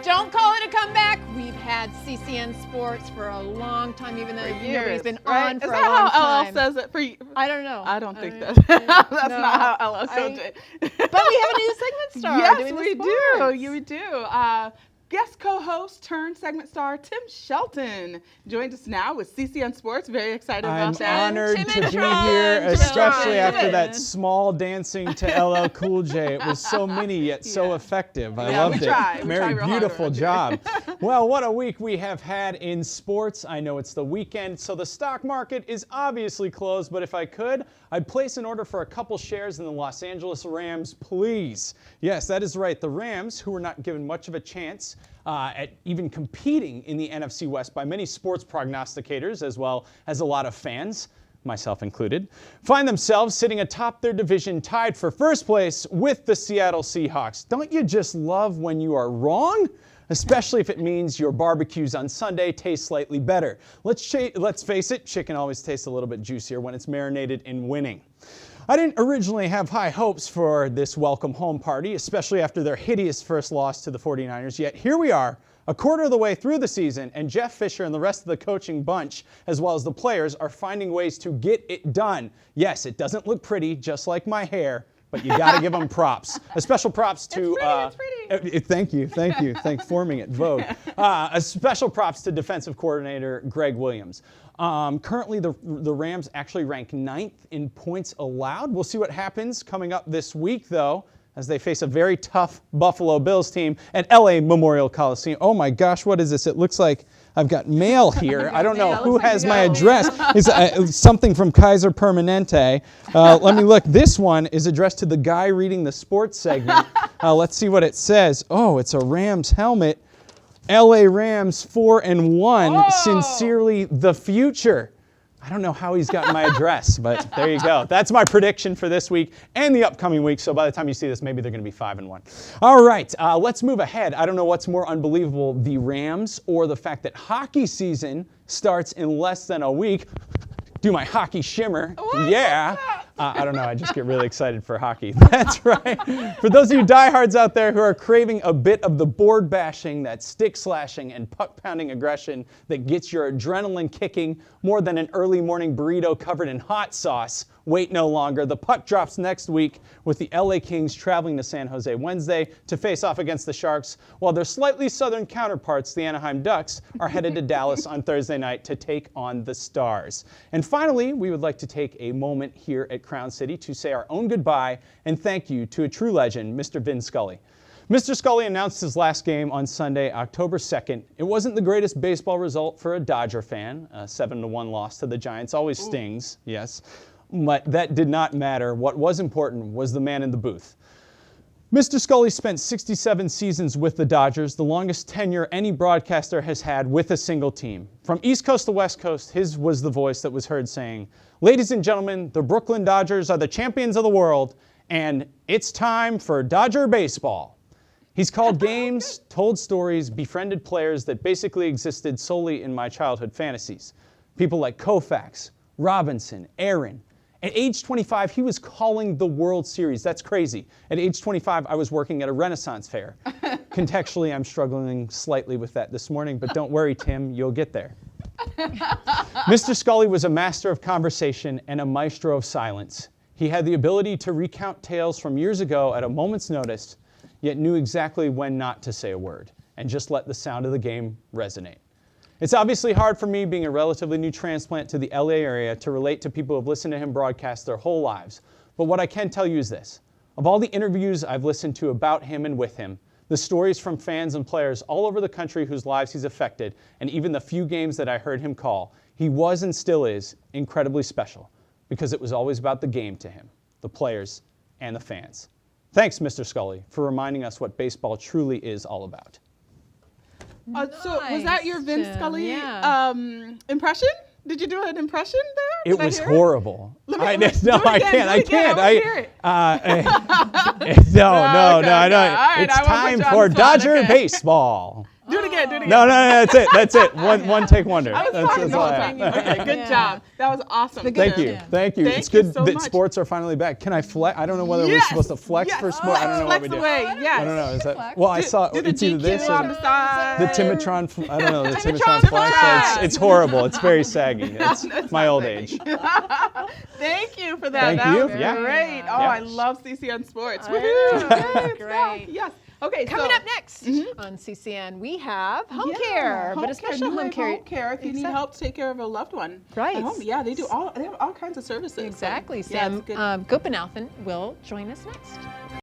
Don't call it a comeback. We've had CCN Sports for a long time, even though nobody's been on for a long time. Is that how LL says it for you? I don't know. I don't think that's not how LL says it. But we have a new segment star. Yes, doing we do. We do. Guest co-host turned segment star Tim Shelton joined us now with CCN Sports. Very excited about that. I'm honored to be here, especially after that small dancing to LL Cool J. It was so mini yet so effective. I loved it. Very beautiful job. Well, what a week we have had in sports. I know it's the weekend, so the stock market is obviously closed, but if I could, I'd place an order for a couple shares in the Los Angeles Rams, please. Yes, that is right. The Rams, who were not given much of a chance at even competing in the NFC West by many sports prognosticators as well as a lot of fans, myself included, find themselves sitting atop their division tied for first place with the Seattle Seahawks. Don't you just love when you are wrong? Especially if it means your barbecues on Sunday taste slightly better. Let's face it, chicken always tastes a little bit juicier when it's marinated in winning. I didn't originally have high hopes for this welcome home party, especially after their hideous first loss to the 49ers, yet here we are, a quarter of the way through the season, and Jeff Fisher and the rest of the coaching bunch, as well as the players, are finding ways to get it done. Yes, it doesn't look pretty, just like my hair, but you got to give them props. A special props to... It's pretty. Thank you. Thank forming it, Vogue. A special props to defensive coordinator Greg Williams. Currently, the Rams actually rank 9th in points allowed. We'll see what happens coming up this week, though, as they face a very tough Buffalo Bills team at LA Memorial Coliseum. Oh my gosh, what is this? It looks like I've got mail here. I don't know who has my address. It's something from Kaiser Permanente. Let me look. This one is addressed to the guy reading the sports segment. Let's see what it says. Oh, it's a Rams helmet. LA Rams 4-1. Sincerely, the future. I don't know how he's gotten my address, but there you go. That's my prediction for this week and the upcoming week. So by the time you see this, maybe they're going to be 5-1. All right, let's move ahead. I don't know what's more unbelievable, the Rams or the fact that hockey season starts in less than a week. Do my hockey shimmer. Yeah. I don't know. I just get really excited for hockey. That's right. For those of you diehards out there who are craving a bit of the board bashing, that stick slashing and puck pounding aggression that gets your adrenaline kicking more than an early morning burrito covered in hot sauce, wait no longer. The puck drops next week with the LA Kings traveling to San Jose Wednesday to face off against the Sharks, while their slightly southern counterparts, the Anaheim Ducks, are headed to Dallas on Thursday night to take on the Stars. And finally, we would like to take a moment here at Crown City to say our own goodbye and thank you to a true legend, Mr. Vin Scully. Mr. Scully announced his last game on Sunday, October 2nd. It wasn't the greatest baseball result for a Dodger fan. A 7-1 loss to the Giants always stings, yes. But that did not matter. What was important was the man in the booth. Mr. Scully spent 67 seasons with the Dodgers, the longest tenure any broadcaster has had with a single team. From East Coast to West Coast, his was the voice that was heard saying, "Ladies and gentlemen, the Brooklyn Dodgers are the champions of the world, and it's time for Dodger baseball." He's called games, told stories, befriended players that basically existed solely in my childhood fantasies. People like Koufax, Robinson, Aaron. At age 25, he was calling the World Series. That's crazy. At age 25, I was working at a Renaissance fair. Contextually, I'm struggling slightly with that this morning, but don't worry, Tim, you'll get there. Mr. Scully was a master of conversation and a maestro of silence. He had the ability to recount tales from years ago at a moment's notice, yet knew exactly when not to say a word, and just let the sound of the game resonate. It's obviously hard for me, being a relatively new transplant to the LA area, to relate to people who have listened to him broadcast their whole lives. But what I can tell you is this. Of all the interviews I've listened to about him and with him, the stories from fans and players all over the country whose lives he's affected, and even the few games that I heard him call, he was and still is incredibly special, because it was always about the game to him, the players, and the fans. Thanks, Mr. Scully, for reminding us what baseball truly is all about. So was that your Vin Scully impression? Did you do an impression there? It was horrible. I can't. No. It's time for Dodger baseball. Do it again. Do it again. No, that's it. That's it. One take wonder. I was That's talking the whole all I time. have. Okay, good job. That was awesome. Thank Tim. you. Thank you. Thank It's you good so that much. sports are finally back. Can I flex? I don't know whether we're supposed to flex for sport. I don't know what we do. Away. Yes. I don't know. Is that? Flex. Well, I saw Do the it's either this GQ or on the side. the Timatron. I don't know. The Timatron Timatron flex. flex. It's horrible. It's very saggy. It's That's my not old saggy. age. Thank you for that. Thank That you. was Yeah. great. Oh, Yeah. I love CCN Sports. I Woohoo! know. Yes, Great. Yes. Okay. Coming so, up next on CCN, we have home yeah, care, but home a special New home Wave care. Home care if you need help to take care of a loved one. Right. At home. Yeah, they have all kinds of services. Exactly. So, yeah, Sam it's good. Gopinathan will join us next.